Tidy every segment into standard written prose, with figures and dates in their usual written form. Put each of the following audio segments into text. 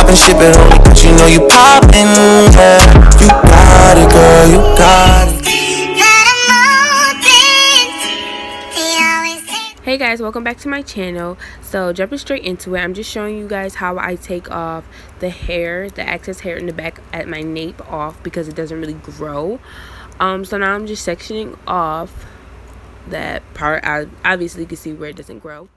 and ship it only cause you know you poppin', yeah. You got it, girl, you got it. Hey guys, welcome back to my channel. So jumping straight into it, I'm just showing you guys how I take off the hair, the excess hair in the back at my nape off because it doesn't really grow. So now I'm just sectioning off that part. I obviously can see where it doesn't grow.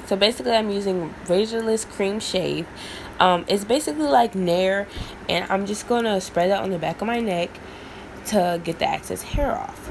So basically I'm using Razorless Cream Shave. It's basically like Nair, and I'm just gonna spread that on the back of my neck to get the excess hair off.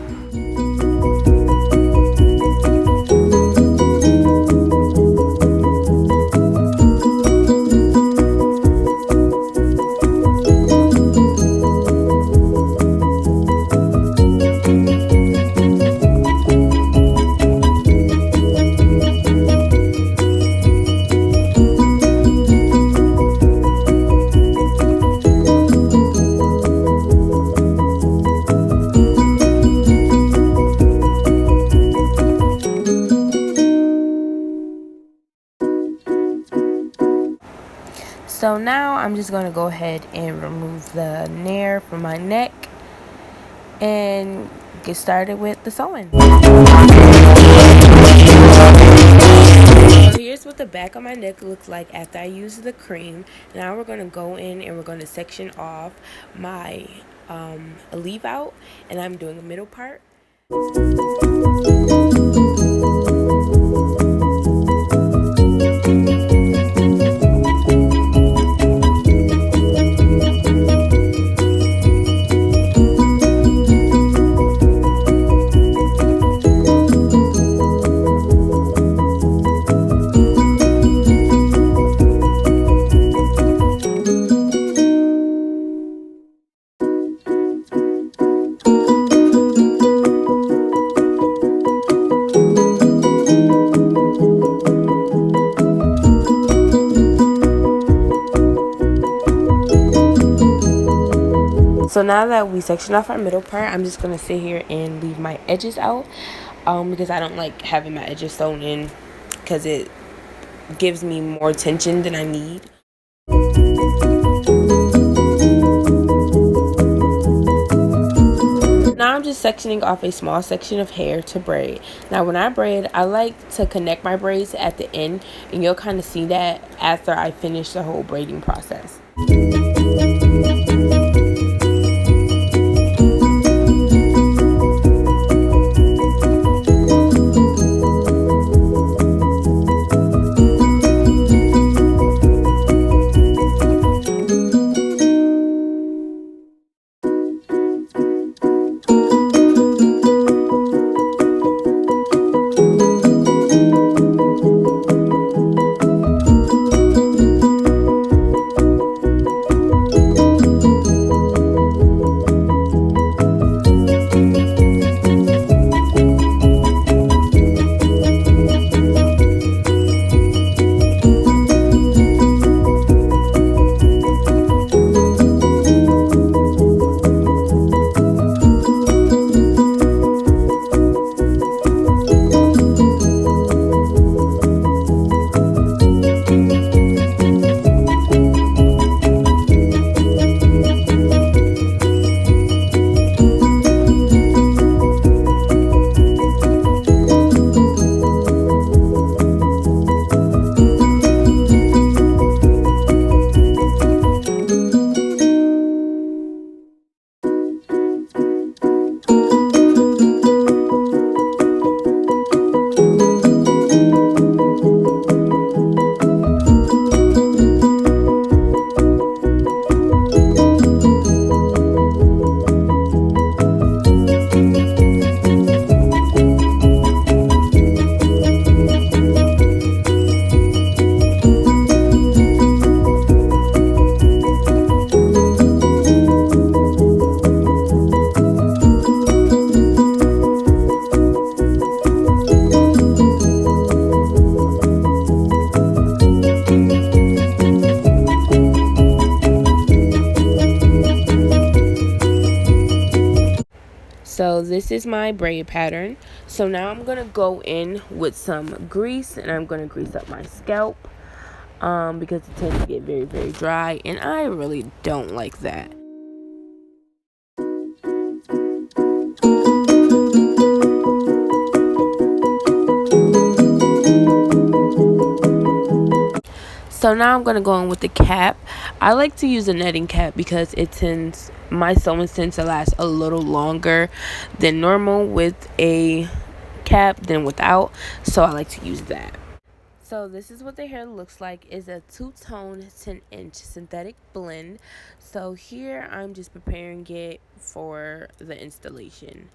So now I'm just going to go ahead and remove the Nair from my neck and get started with the sewing. So here's what the back of my neck looks like after I use the cream. Now we're going to go in and we're going to section off my leave out, and I'm doing the middle part. So now that we section off our middle part, I'm just going to sit here and leave my edges out because I don't like having my edges sewn in because it gives me more tension than I need. Now I'm just sectioning off a small section of hair to braid. Now when I braid, I like to connect my braids at the end, and you'll kind of see that after I finish the whole braiding process. this is my braid pattern. So now I'm going to go in with some grease, and I'm going to grease up my scalp because it tends to get very, very dry, and I really don't like that. So now I'm going to go in with the cap. I like to use a netting cap because my sewing tends to last a little longer than normal with a cap than without. So I like to use that. So this is what the hair looks like. It's a two-tone 10-inch synthetic blend. So here I'm just preparing it for the installation.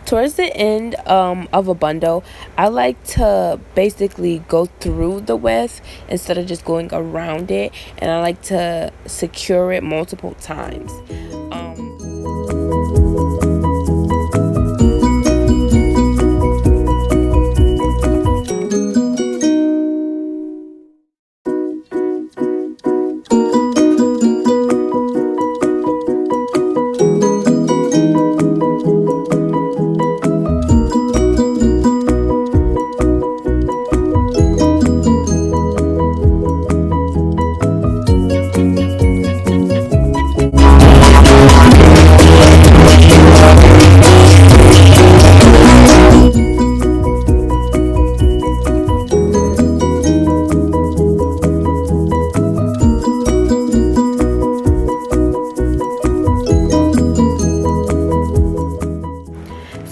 Towards the end of a bundle, I like to basically go through the width instead of just going around it, and I like to secure it multiple times.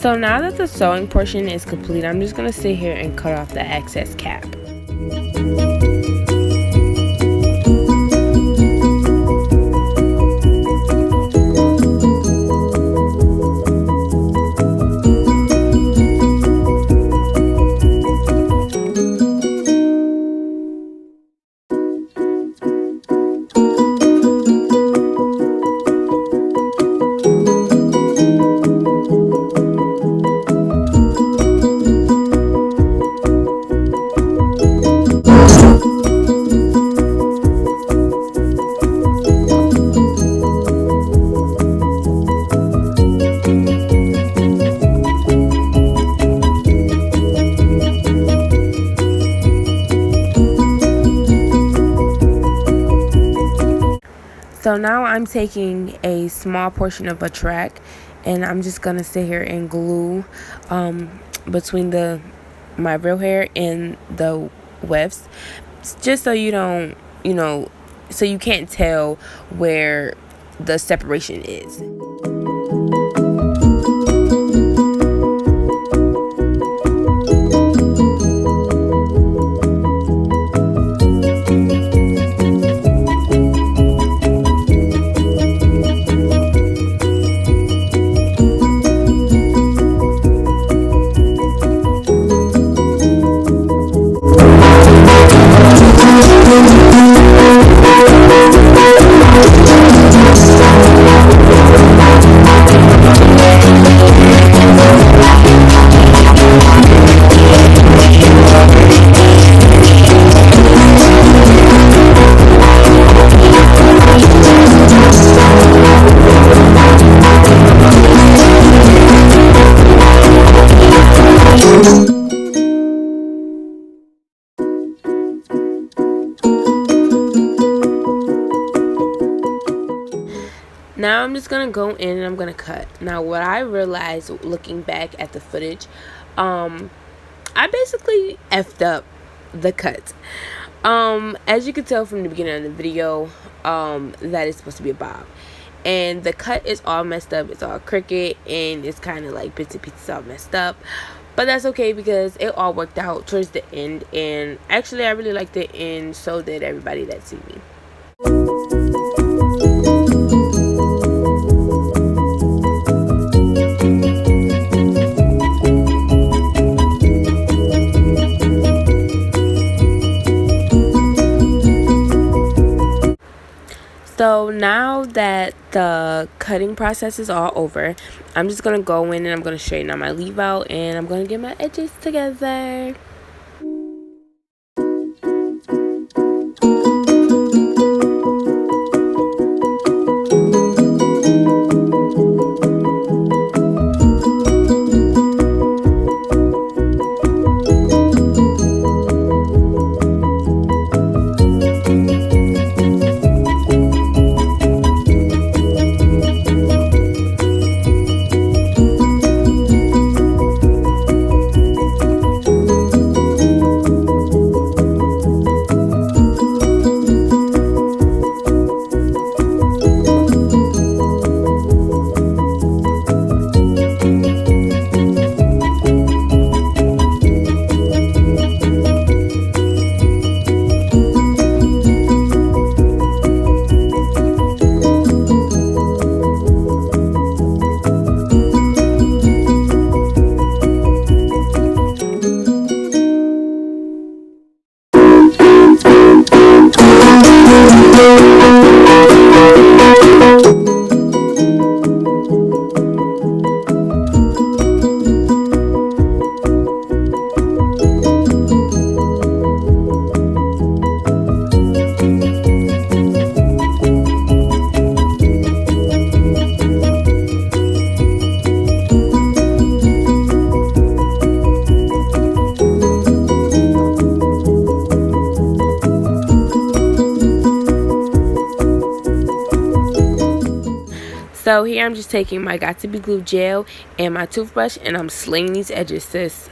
So now that the sewing portion is complete, I'm just going to sit here and cut off the excess cap. So now I'm taking a small portion of a track, and I'm just gonna sit here and glue between my real hair and the wefts, just so you don't, so you can't tell where the separation is. Now I'm just gonna go in and I'm gonna cut. Now what I realized looking back at the footage, I basically effed up the cut. As you can tell from the beginning of the video, that is supposed to be a bob. And the cut is all messed up. It's all crooked and it's kind of like bits and pieces all messed up. But that's okay because it all worked out towards the end. And actually I really liked it, and so did everybody that see me. So now that the cutting process is all over, I'm just going to go in and I'm going to straighten out my leave out, and I'm going to get my edges together. So here I'm just taking my Got To Be Glue gel and my toothbrush, and I'm slinging these edges, sis.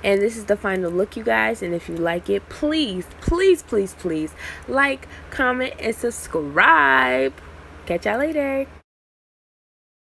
And this is the final look, you guys. And if you like it, please, please, please, please like, comment, and subscribe. Catch y'all later.